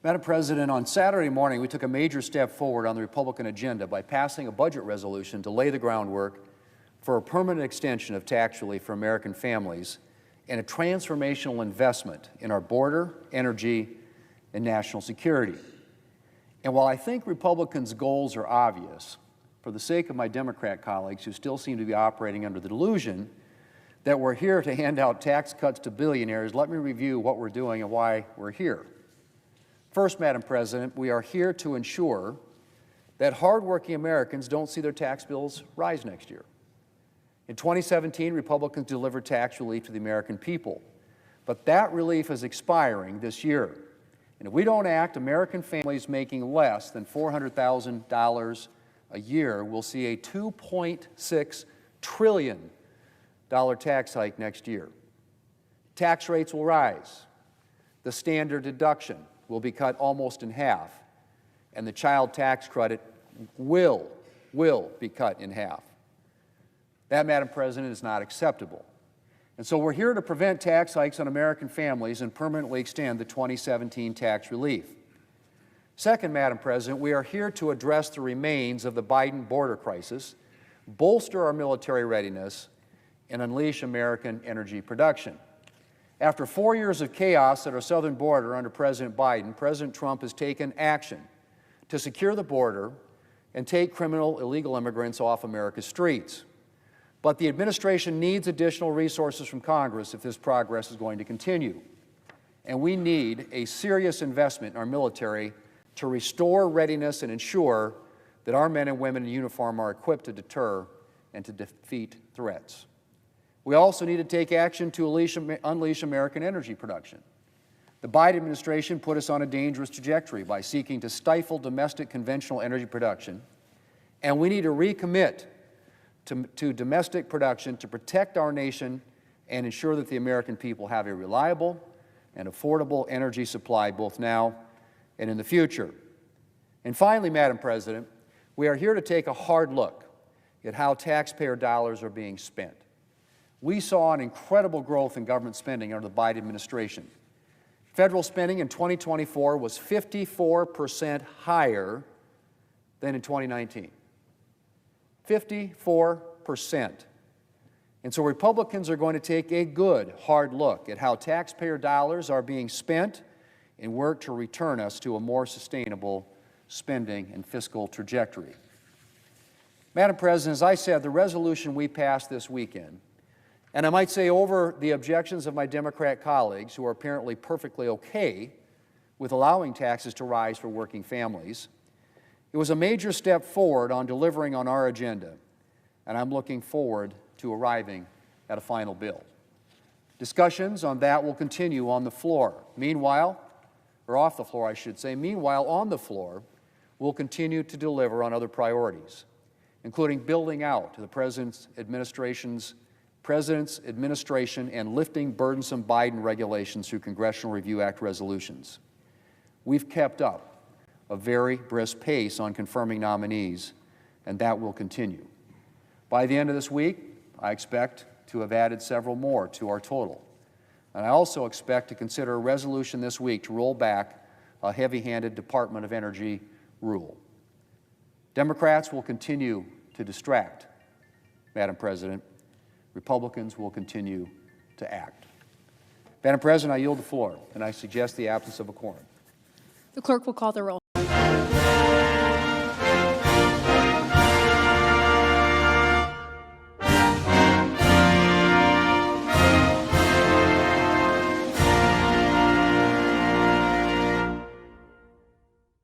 Madam President, on Saturday morning, we took a major step forward on the Republican agenda by passing a budget resolution to lay the groundwork for a permanent extension of tax relief for American families and a transformational investment in our border, energy, and national security. And while I think Republicans' goals are obvious, for the sake of my Democrat colleagues who still seem to be operating under the delusion that we're here to hand out tax cuts to billionaires, let me review what we're doing and why we're here. First, Madam President, we are here to ensure that hardworking Americans don't see their tax bills rise next year. In 2017, Republicans delivered tax relief to the American people, but that relief is expiring this year. And if we don't act, American families making less than $400,000 a year will see a $2.6 trillion tax hike next year. Tax rates will rise. The standard deduction will be cut almost in half, and the child tax credit will be cut in half. That, Madam President, is not acceptable. And so we're here to prevent tax hikes on American families and permanently extend the 2017 tax relief. Second, Madam President, we are here to address the remains of the Biden border crisis, bolster our military readiness, and unleash American energy production. After 4 years of chaos at our southern border under President Biden, President Trump has taken action to secure the border and take criminal illegal immigrants off America's streets. But the administration needs additional resources from Congress if this progress is going to continue. And we need a serious investment in our military to restore readiness and ensure that our men and women in uniform are equipped to deter and to defeat threats. We also need to take action to unleash American energy production. The Biden administration put us on a dangerous trajectory by seeking to stifle domestic conventional energy production, and we need to recommit to domestic production to protect our nation and ensure that the American people have a reliable and affordable energy supply both now and in the future. And finally, Madam President, we are here to take a hard look at how taxpayer dollars are being spent. We saw an incredible growth in government spending under the Biden administration. Federal spending in 2024 was 54% higher than in 2019. 54%. And so Republicans are going to take a good, hard look at how taxpayer dollars are being spent and work to return us to a more sustainable spending and fiscal trajectory. Madam President, as I said, the resolution we passed this weekend, and I might say over the objections of my Democrat colleagues who are apparently perfectly okay with allowing taxes to rise for working families, it was a major step forward on delivering on our agenda, and I'm looking forward to arriving at a final bill. Discussions on that will continue on the floor. Meanwhile, or off the floor, I should say, meanwhile, on the floor, we'll continue to deliver on other priorities, including building out the President's administration and lifting burdensome Biden regulations through Congressional Review Act resolutions. We've kept up a very brisk pace on confirming nominees, and that will continue. By the end of this week, I expect to have added several more to our total. And I also expect to consider a resolution this week to roll back a heavy-handed Department of Energy rule. Democrats will continue to distract, Madam President. Republicans will continue to act. Madam President, I yield the floor, and I suggest the absence of a quorum. The clerk will call the roll.